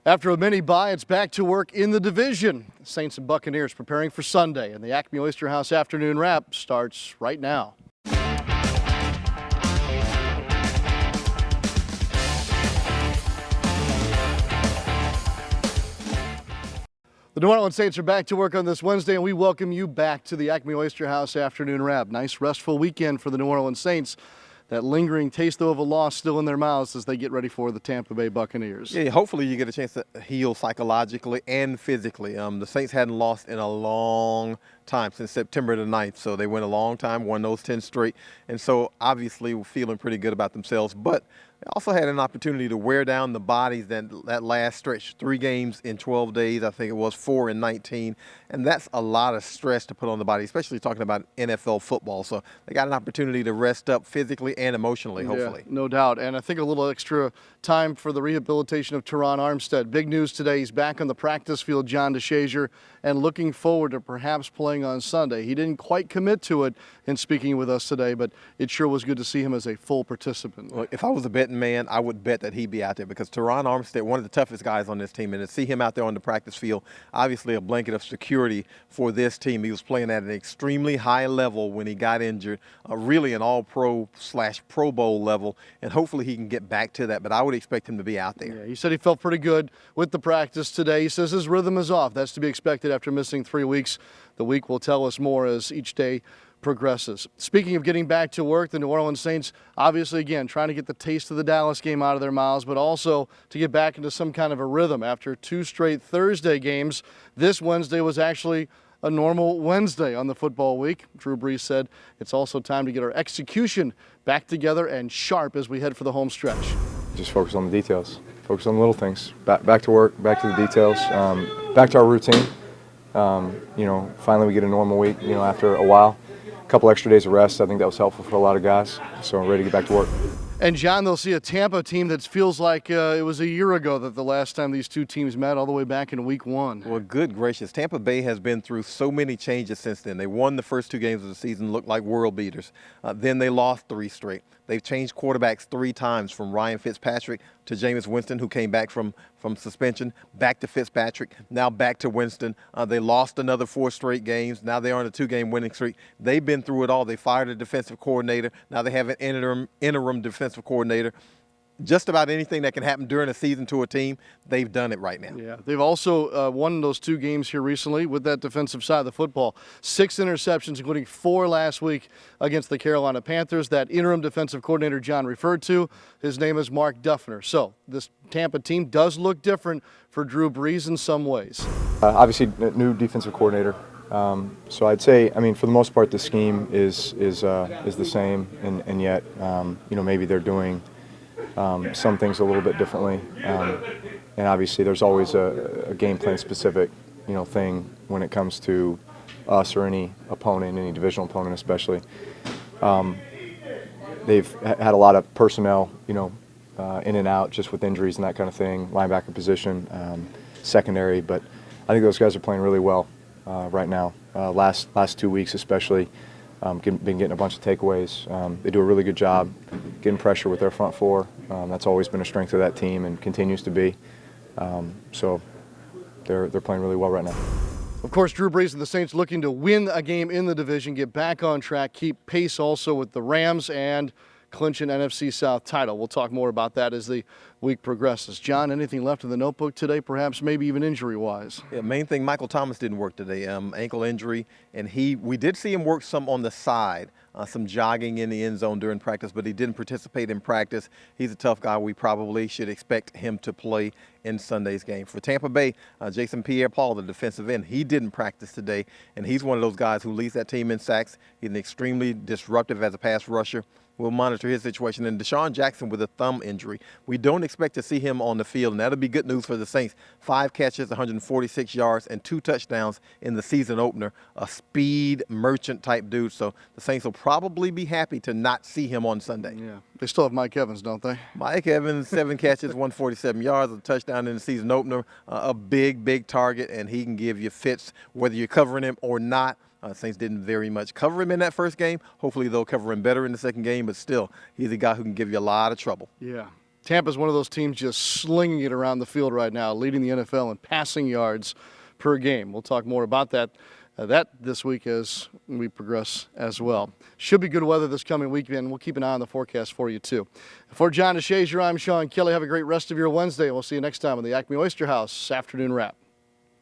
After a mini bye, it's back to work in the division. The Saints and Buccaneers preparing for Sunday, and the Acme Oyster House afternoon wrap starts right now. The New Orleans Saints are back to work on this Wednesday, and we welcome you back to the Acme Oyster House afternoon wrap. Nice, restful weekend for the New Orleans Saints. That lingering taste, though, of a loss still in their mouths as they get ready for the Tampa Bay Buccaneers. Yeah, hopefully you get a chance to heal psychologically and physically. The Saints hadn't lost in a long time, since September the 9th, so they went a long time, won those 10 straight, and so obviously we're feeling pretty good about themselves, but they also had an opportunity to wear down the bodies that last stretch. 3 games in 12 days, I think it was 4 in 19, and that's a lot of stress to put on the body, especially talking about NFL football. So they got an opportunity to rest up physically and emotionally, hopefully. Yeah, no doubt, and I think a little extra time for the rehabilitation of Armstead. Big news today, he's back on the practice field, John DeShazier, and looking forward to perhaps playing on Sunday. He didn't quite commit to it in speaking with us today, but it sure was good to see him as a full participant. Well, if I was a betting man, I would bet that he'd be out there, because Armstead, one of the toughest guys on this team, and to see him out there on the practice field, obviously a blanket of security for this team. He was playing at an extremely high level when he got injured, really an all-pro/Pro Bowl level, and hopefully he can get back to that, but I would expect him to be out there. Yeah, he said he felt pretty good with the practice today. He says his rhythm is off. That's to be expected after missing 3 weeks. The week will tell us more as each day progresses. Speaking of getting back to work, the New Orleans Saints, obviously, again, trying to get the taste of the Dallas game out of their mouths, but also to get back into some kind of a rhythm. After 2 straight Thursday games, this Wednesday was actually a normal Wednesday on the football week. Drew Brees said it's also time to get our execution back together and sharp as we head for the home stretch. Just focus on the details. Focus on the little things. Back to work, back to the details, back to our routine. Finally we get a normal week, after a while. A couple extra days of rest, I think that was helpful for a lot of guys. So I'm ready to get back to work. And, John, they'll see a Tampa team that feels like it was a year ago that the last time these two teams met, all the way back in week 1. Well, good gracious. Tampa Bay has been through so many changes since then. They won the first 2 games of the season, looked like world beaters. Then they lost 3 straight. They've changed quarterbacks 3 times, from Ryan Fitzpatrick to Jameis Winston, who came back from suspension, back to Fitzpatrick, now back to Winston. They lost another 4 straight games. Now they're on a 2-game winning streak. They've been through it all. They fired a defensive coordinator. Now they have an interim defensive coordinator. Just about anything that can happen during a season to a team, they've done it right now. Yeah, they've also won those 2 games here recently with that defensive side of the football. 6 interceptions, including 4 last week against the Carolina Panthers. That interim defensive coordinator John referred to, his name is Mark Duffner. So this Tampa team does look different for Drew Brees in some ways. Obviously, new defensive coordinator. So I'd say, for the most part, the scheme is the same, and yet, maybe they're doing some things a little bit differently, and obviously there's always a game plan specific thing when it comes to us or any opponent, any divisional opponent especially. They've had a lot of personnel in and out just with injuries and that kind of thing, linebacker position, secondary, but I think those guys are playing really well right now. Last 2 weeks especially, been getting a bunch of takeaways. They do a really good job getting pressure with their front 4. That's always been a strength of that team and continues to be. So they're playing really well right now. Of course, Drew Brees and the Saints looking to win a game in the division, get back on track, keep pace also with the Rams, and clinch an NFC South title. We'll talk more about that as the week progresses. John, anything left in the notebook today, perhaps maybe even injury-wise? Yeah, main thing, Michael Thomas didn't work today, ankle injury, and we did see him work some on the side, some jogging in the end zone during practice, but he didn't participate in practice. He's a tough guy. We probably should expect him to play in Sunday's game. For Tampa Bay, Jason Pierre-Paul, the defensive end, he didn't practice today, and he's one of those guys who leads that team in sacks. He's extremely disruptive as a pass rusher. We'll monitor his situation. And Deshaun Jackson with a thumb injury. We don't expect to see him on the field, and that'll be good news for the Saints. 5 catches, 146 yards, and 2 touchdowns in the season opener. A speed merchant type dude. So the Saints will probably be happy to not see him on Sunday. Yeah. They still have Mike Evans, don't they? Mike Evans, 7 catches, 147 yards, a touchdown in the season opener. A big target, and he can give you fits whether you're covering him or not. Saints didn't very much cover him in that first game. Hopefully they'll cover him better in the second game, but still, he's a guy who can give you a lot of trouble. Yeah. Tampa's one of those teams just slinging it around the field right now, leading the NFL in passing yards per game. We'll talk more about that this week as we progress as well. Should be good weather this coming weekend. We'll keep an eye on the forecast for you too. For John DeShazier, I'm Sean Kelly. Have a great rest of your Wednesday. We'll see you next time on the Acme Oyster House Afternoon Wrap.